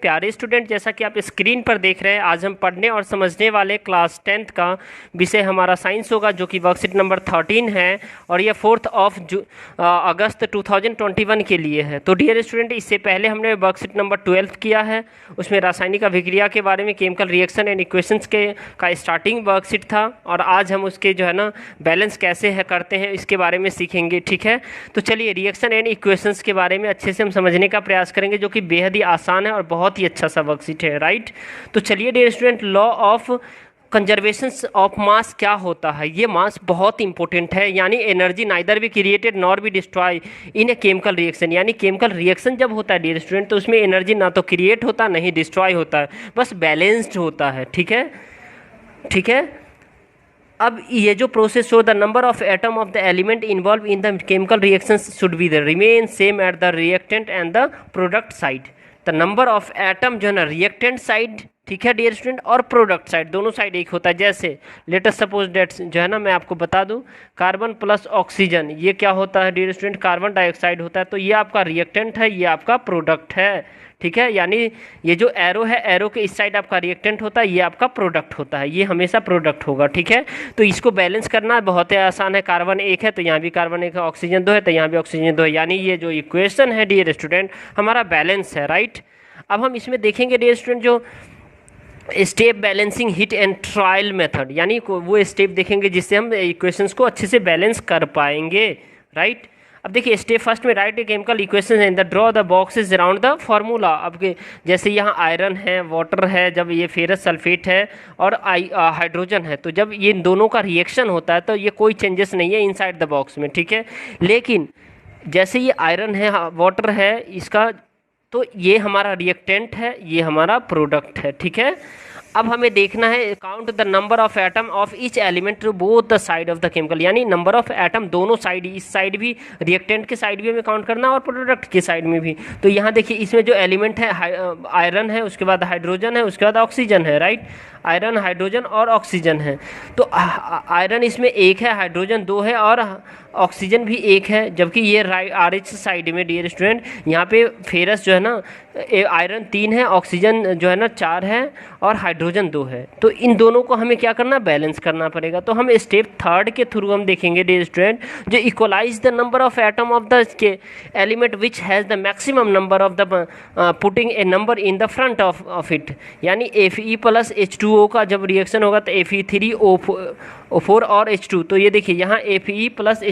प्यारे स्टूडेंट, जैसा कि आप स्क्रीन पर देख रहे हैं, आज हम पढ़ने और समझने वाले क्लास 10th का विषय हमारा साइंस होगा, जो कि वर्कशीट नंबर 13 है और ये 4 अगस्त 2021 के लिए है। तो डियर स्टूडेंट, इससे पहले हमने वर्कशीट नंबर 12 किया है, उसमें रासायनिक अभिक्रिया के बारे में, केमिकल रिएक्शन एंड इक्वेशंस के का स्टार्टिंग वर्कशीट था, और आज हम उसके जो है ना बैलेंस कैसे है करते हैं इसके बारे में सीखेंगे। ठीक है, तो चलिए रिएक्शन एंड इक्वेशंस के बारे में अच्छे से हम समझने का प्रयास करेंगे, जो कि बेहद ही आसान है और बहुत ही अच्छा सा वर्कशीट है। राइट, तो चलिए dear student, law of conservation of mass क्या होता है। ये मास बहुत इंपॉर्टेंट है, यानी energy neither be created nor be destroy in a chemical reaction. यानी केमिकल रिएक्शन जब होता है डियर स्टूडेंट, तो उसमें एनर्जी ना तो क्रिएट होता नहीं डिस्ट्रॉय होता है, बस बैलेंस्ड होता है। ठीक है, ठीक है। अब ये जो process show the number of atom of the element involve in the chemical reactions should be the remain same at the reactant and the product side. The number of atom जो है ना रिएक्टेंट साइड, ठीक है dear student, और product side, दोनों side एक होता है। जैसे लेटेस्ट सपोज डेट जो है ना, मैं आपको बता दूं, कार्बन प्लस ऑक्सीजन, ये क्या होता है डियर स्टूडेंट, कार्बन डाइऑक्साइड होता है। तो ये आपका रिएक्टेंट है, ये आपका प्रोडक्ट है। ठीक है, यानी ये जो एरो है, एरो के इस साइड आपका रिएक्टेंट होता है, ये आपका प्रोडक्ट होता है, ये हमेशा प्रोडक्ट होगा। ठीक है, तो इसको बैलेंस करना बहुत ही आसान है। कार्बन एक है तो यहाँ भी कार्बन एक है, ऑक्सीजन दो है तो यहाँ भी ऑक्सीजन दो है, यानी ये जो इक्वेशन है डियर स्टूडेंट हमारा बैलेंस है। राइट, अब हम इसमें देखेंगे डियर स्टूडेंट जो step balancing hit and trial method, यानी वो स्टेप देखेंगे जिससे हम इक्वेशंस को अच्छे से बैलेंस कर पाएंगे। राइट, अब देखिए स्टेप फर्स्ट में राइट ए केमिकल इक्वेशन है, the draw the boxes around the formula. अब जैसे यहाँ आयरन है, वाटर है, जब ये फेरस सल्फेट है और हाइड्रोजन है, तो जब ये दोनों का रिएक्शन होता है तो ये कोई चेंजेस नहीं है इनसाइड द बॉक्स में। ठीक है, लेकिन जैसे ये आयरन है, वाटर है, इसका तो ये हमारा रिएक्टेंट है, ये हमारा प्रोडक्ट है। ठीक है, अब हमें देखना है count the number of atom of each element to both the side of the chemical, यानी नंबर ऑफ एटम दोनों साइड, इस साइड भी रिएक्टेंट के साइड भी हमें काउंट करना और प्रोडक्ट के साइड में भी। तो यहाँ देखिए इसमें जो एलिमेंट है आयरन है, उसके बाद हाइड्रोजन है, उसके बाद ऑक्सीजन है। राइट, आयरन, हाइड्रोजन और ऑक्सीजन है। तो आयरन इसमें एक है, हाइड्रोजन दो है और ऑक्सीजन भी एक है, जबकि ये आर एच साइड में डियर स्टूडेंट यहाँ पे फेरस जो है ना, आयरन 3 है, ऑक्सीजन जो है ना 4 है और हाइड्रोजन 2 है। तो इन दोनों को हमें क्या करना, बैलेंस करना पड़ेगा। तो हम स्टेप थर्ड के थ्रू हम देखेंगे डियर स्टूडेंट, जो equalize the number of atom of the element which has the maximum number of the putting a number in the front of it. यानी Fe प्लस H2O का जब reaction होगा तो Fe3O4 और H2, तो ये देखिए यहाँ Fe प्लस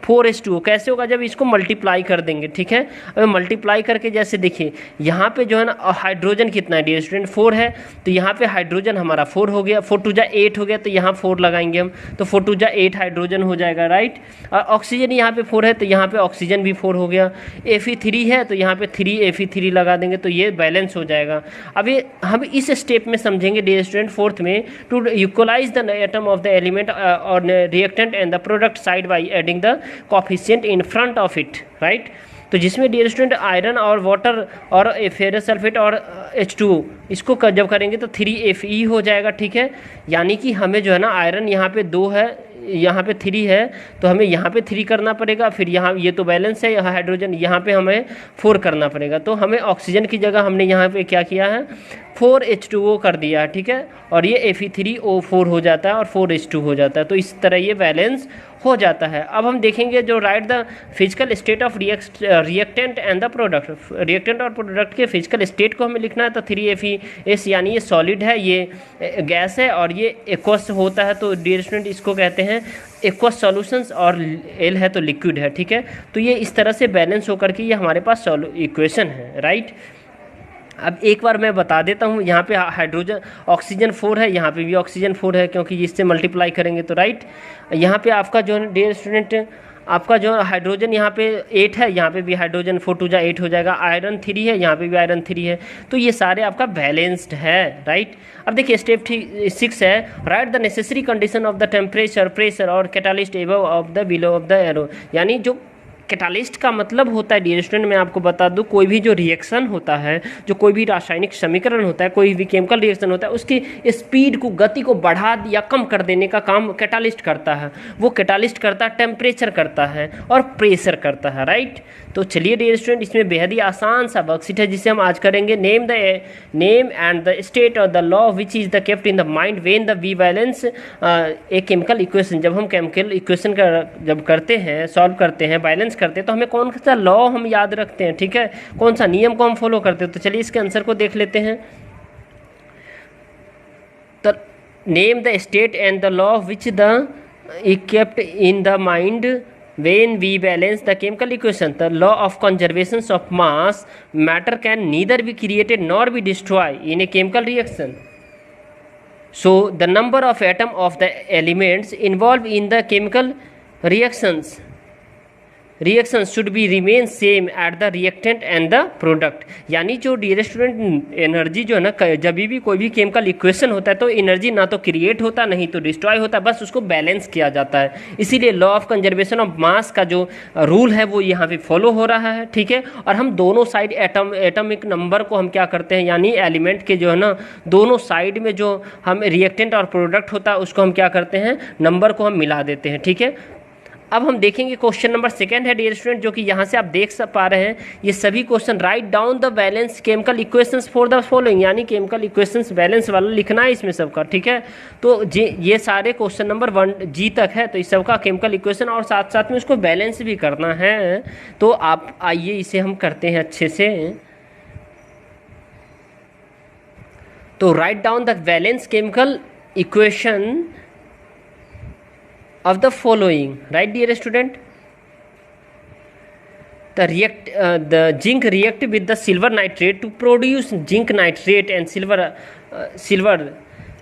4H2O कैसे होगा, जब इसको मल्टीप्लाई कर देंगे। ठीक है, अब मल्टीप्लाई करके जैसे देखिए यहाँ पे जो है ना हाइड्रोजन कितना है डियर स्टूडेंट, 4 है, तो यहाँ पे हाइड्रोजन हमारा 4 हो गया, 4 2 8 हो गया, तो यहाँ 4 लगाएंगे हम, तो 4 2 8 हाइड्रोजन हो जाएगा। राइट, और ऑक्सीजन यहाँ पे 4 है तो यहाँ पे ऑक्सीजन भी 4 हो गया, Fe3 है तो यहाँ पे 3 Fe3 लगा देंगे, तो ये बैलेंस हो जाएगा। अभी हम इस स्टेप में समझेंगे डियर स्टूडेंट फोर्थ में, to equalize the atom of the element और reactant and the product side by adding the coefficient in front of it. Right, तो जिसमें डियर स्टूडेंट आयरन और वाटर और फेरस सल्फेट और H2O, इसको जब करेंगे तो 3Fe हो जाएगा। ठीक है, यानी कि हमें जो है ना आयरन यहाँ पे 2 है, यहाँ पे 3 है, तो हमें यहाँ पे 3 करना पड़ेगा, फिर यहाँ ये तो बैलेंस है, यहाँ हाइड्रोजन, यहाँ पे हमें 4 करना पड़ेगा। तो हमें ऑक्सीजन की जगह हमने यहाँ पे क्या किया है, 4H2O कर दिया है। ठीक है, और ये Fe3O4 हो जाता है और 4H2 हो जाता है, तो इस तरह ये बैलेंस हो जाता है। अब हम देखेंगे जो right the physical state of reactant and the product, reactant और प्रोडक्ट के फिजिकल स्टेट को हमें लिखना है, तो 3FeS, यानी ये सॉलिड है, ये गैस है और ये एक्वस होता है, तो डियर स्टूडेंट इसको कहते हैं एक्वस सॉल्यूशंस, और एल है तो लिक्विड है। ठीक है, तो ये इस तरह से बैलेंस होकर के ये हमारे पास इक्वेशन है। राइट, अब एक बार मैं बता देता हूँ, यहाँ पे हाइड्रोजन ऑक्सीजन 4 है, यहाँ पे भी ऑक्सीजन 4 है, क्योंकि इससे मल्टीप्लाई करेंगे तो राइट, यहाँ पे आपका जो है डियर स्टूडेंट आपका जो हाइड्रोजन यहाँ पे 8 है, यहाँ पे भी हाइड्रोजन 4 2 8 हो जाएगा, आयरन 3 है, यहाँ पे भी आयरन 3 है, तो ये सारे आपका बैलेंस्ड है। राइट, अब देखिए स्टेप 6 है, right the necessary condition of the temperature, pressure और catalyst above of the below of the arrow. यानी जो कैटालिस्ट का मतलब होता है डियर स्टूडेंट, मैं आपको बता दूं, कोई भी जो रिएक्शन होता है, जो कोई भी रासायनिक समीकरण होता है, कोई भी केमिकल रिएक्शन होता है, उसकी स्पीड को, गति को बढ़ा या कम कर देने का काम कैटालिस्ट करता है। वो कैटालिस्ट करता है, टेम्परेचर करता है और प्रेशर करता है। राइट, तो चलिए डियर स्टूडेंट, इसमें बेहद ही आसान सा वर्कशीट है जिसे हम आज करेंगे। नेम एंड द स्टेट और the law which is the kept in the mind when the we balance a chemical equation. जब हम केमिकल इक्वेशन का जब करते हैं, सॉल्व करते हैं, बैलेंस करते हैं, तो हमें कौन सा लॉ हम याद रखते हैं, ठीक है, कौन सा नियम को हम फॉलो करते हैं। तो चलिए इसके आंसर को देख लेते हैं। तो name the state and the law which the kept in the mind when we balance the chemical equation. The law of conservation of mass, matter can neither be created nor be destroyed in a chemical reaction. So the number of atom of the elements involved in the chemical reactions should be remain same at the reactant and the product. यानी जो dear student energy जो है ना, जब भी कोई भी chemical equation होता है तो एनर्जी ना तो क्रिएट होता नहीं तो डिस्ट्रॉय होता, बस उसको बैलेंस किया जाता है। इसीलिए लॉ ऑफ कंजर्वेशन ऑफ मास का जो रूल है वो यहाँ पे फॉलो हो रहा है, ठीक है। और हम दोनों साइड एटॉमिक नंबर को हम क्या करते हैं, यानी एलिमेंट के जो है ना दोनों साइड में जो हम रिएक्टेंट और प्रोडक्ट होता है उसको हम क्या करते हैं, नंबर को हम मिला देते हैं, ठीक है। अब हम देखेंगे क्वेश्चन नंबर 2 है डियर स्टूडेंट, जो कि यहाँ से आप देख पा रहे हैं। ये सभी question write down the balance chemical equations for the following, यानी केमिकल इक्वेशंस बैलेंस वाला लिखना है इसमें सबका, ठीक है। तो ये सारे क्वेश्चन नंबर 1G तक है, तो इस सबका केमिकल इक्वेशन और साथ साथ में उसको बैलेंस भी करना है। तो आप आइए इसे हम करते हैं अच्छे से। तो write down the balance chemical equation of the following, right dear student? The zinc react with the silver nitrate to produce zinc nitrate and silver।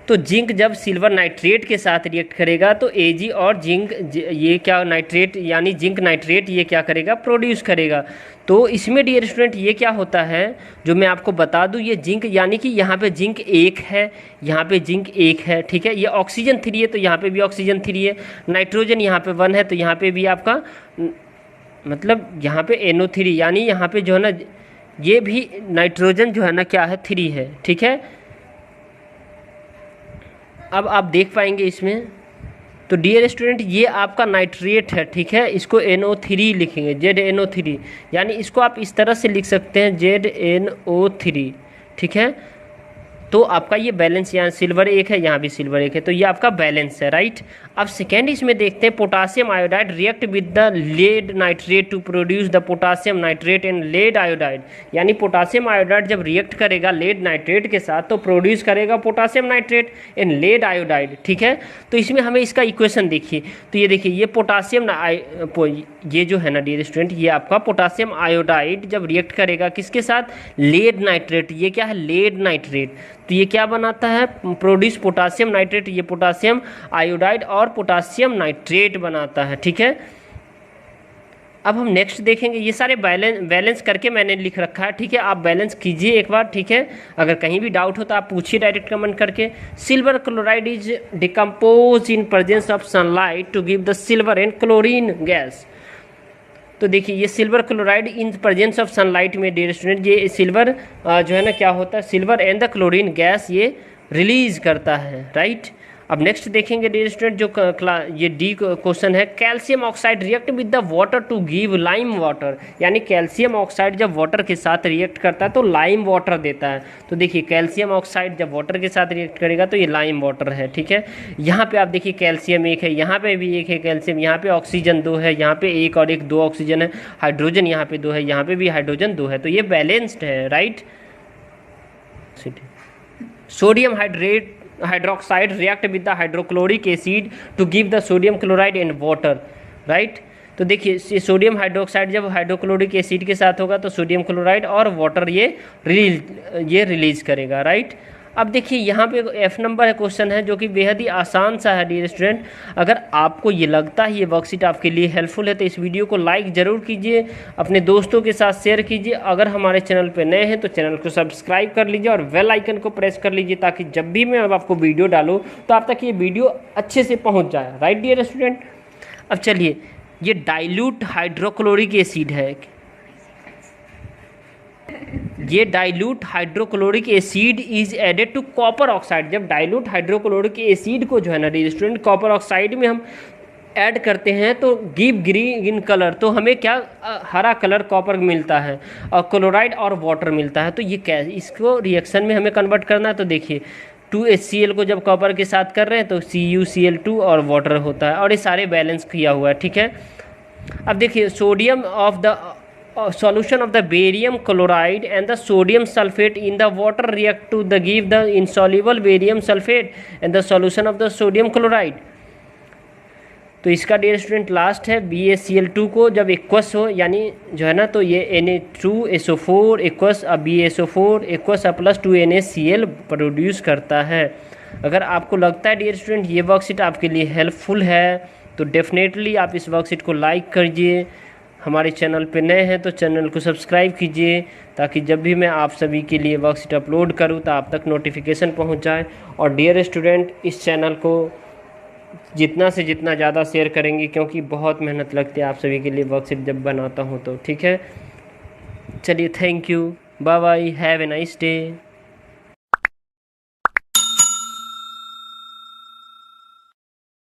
तो जिंक जब सिल्वर नाइट्रेट के साथ रिएक्ट करेगा तो Ag और जिंक ये क्या nitrate यानी जिंक नाइट्रेट ये क्या करेगा, प्रोड्यूस करेगा। तो इसमें डियर स्टूडेंट ये क्या होता है जो मैं आपको बता दूं, ये जिंक यानी कि यहाँ पे जिंक 1 है, यहाँ पे जिंक 1 है, ठीक है। ये ऑक्सीजन 3 है तो यहाँ पे भी ऑक्सीजन 3 है, नाइट्रोजन यहाँ पे 1 है तो यहाँ पे भी आपका मतलब यहाँ पे NO3, यानी यहाँ पे जो है ना ये भी नाइट्रोजन जो है ना क्या है, 3 है, ठीक है। अब आप देख पाएंगे इसमें, तो डियर स्टूडेंट ये आपका नाइट्रेट है, ठीक है। इसको NO3 लिखेंगे, ZNO3, यानी इसको आप इस तरह से लिख सकते हैं ZNO3, ठीक है। तो आपका ये बैलेंस, यहाँ सिल्वर 1 है, यहाँ भी सिल्वर 1 है, तो ये आपका बैलेंस है, राइट। अब सेकेंड इसमें देखते हैं, potassium iodide react with the lead nitrate to produce the potassium nitrate and lead iodide. यानी पोटासियम आयोडाइड जब रिएक्ट करेगा लेड नाइट्रेट के साथ तो प्रोड्यूस करेगा potassium nitrate and lead iodide, ठीक है। तो इसमें हमें इसका इक्वेशन देखिए, तो ये देखिए ये पोटासियम ये जो है ना डियर स्टूडेंट, ये आपका पोटासियम आयोडाइड जब रिएक्ट करेगा किसके साथ, लेड नाइट्रेट। ये क्या है, लेड नाइट्रेट, तो ये क्या बनाता है, प्रोड्यूस पोटासियम नाइट्रेट, ये पोटासियम आयोडाइड और पोटासियम नाइट्रेट बनाता है, ठीक है। अब हम नेक्स्ट देखेंगे, ये सारे बैलेंस करके मैंने लिख रखा है, ठीक है। आप बैलेंस कीजिए एक बार, ठीक है। अगर कहीं भी डाउट हो तो आप पूछिए डायरेक्ट कमेंट करके। Silver chloride is decompose in presence of sunlight to give the silver and chlorine gas. तो देखिए ये silver chloride in presence of sunlight में डियर स्टूडेंट ये सिल्वर जो है ना क्या होता है, silver and the chlorine gas ये रिलीज करता है, राइट। अब नेक्स्ट देखेंगे डियर स्टूडेंट, जो ये डी क्वेश्चन है, calcium oxide react with the water to give lime water. यानी कैल्शियम ऑक्साइड जब वाटर के साथ रिएक्ट करता है तो लाइम वाटर देता है। तो देखिए कैल्शियम ऑक्साइड जब वाटर के साथ रिएक्ट करेगा तो ये लाइम वाटर है, ठीक है। यहाँ पे आप देखिए कैल्शियम 1 है, यहाँ पे भी 1 है कैल्शियम, यहाँ पे ऑक्सीजन 2 है, यहाँ पे 1 और 1 2 ऑक्सीजन है, हाइड्रोजन यहाँ पे 2 है, यहाँ पे भी हाइड्रोजन 2 है, तो ये बैलेंस्ड है, right. Sodium hydroxide react with the hydrochloric acid to give the sodium chloride and water, right. तो देखिए सोडियम हाइड्रोक्साइड जब हाइड्रोक्लोरिक एसिड के साथ होगा तो सोडियम क्लोराइड और वाटर ये रिलीज करेगा, राइट। अब देखिए यहाँ पे F नंबर है क्वेश्चन है जो कि बेहद ही आसान सा है डियर स्टूडेंट। अगर आपको ये लगता है ये वर्कशीट आपके लिए हेल्पफुल है तो इस वीडियो को लाइक ज़रूर कीजिए, अपने दोस्तों के साथ शेयर कीजिए। अगर हमारे चैनल पे नए हैं तो चैनल को सब्सक्राइब कर लीजिए और बेल आइकन को प्रेस कर लीजिए ताकि जब भी मैं आपको वीडियो डालूँ तो आप तक ये वीडियो अच्छे से पहुँच जाए, राइट डियर स्टूडेंट। अब चलिए ये डाइल्यूट हाइड्रोक्लोरिक एसिड है, ये dilute hydrochloric acid is added to copper oxide. जब डाइल्यूट हाइड्रोक्लोरिक एसिड को जो है ना स्टूडेंट कॉपर ऑक्साइड में हम ऐड करते हैं तो गिव ग्रीन कलर, तो हमें क्या हरा कलर कॉपर मिलता है, और क्लोराइड और वाटर मिलता है। तो ये क्या, इसको रिएक्शन में हमें कन्वर्ट करना है। तो देखिए 2HCl को जब कॉपर के साथ कर रहे हैं तो CuCl2 और वाटर होता है, और ये सारे बैलेंस किया हुआ है, ठीक है। अब देखिए sodium of the solution of the barium chloride and the sodium sulfate in the water react to the give the insoluble barium sulfate and the solution of the sodium chloride। तो इसका dear student last है BaCl2 को जब aqueous हो, यानी जो है ना, तो ये Na2SO4 aqueous BaSO4 aqueous plus 2NaCl produce करता है। अगर आपको लगता है डियर स्टूडेंट ये वर्कशीट आपके लिए हेल्पफुल है तो डेफिनेटली आप इस वर्कशीट को लाइक कीजिए। हमारे चैनल पे नए हैं तो चैनल को सब्सक्राइब कीजिए, ताकि जब भी मैं आप सभी के लिए वर्कशीट अपलोड करूं तो आप तक नोटिफिकेशन पहुंच जाए। और डियर स्टूडेंट इस चैनल को जितना से जितना ज़्यादा शेयर करेंगे, क्योंकि बहुत मेहनत लगती है आप सभी के लिए वर्कशीट जब बनाता हूं तो, ठीक है। चलिए, thank you, bye bye, have a nice day.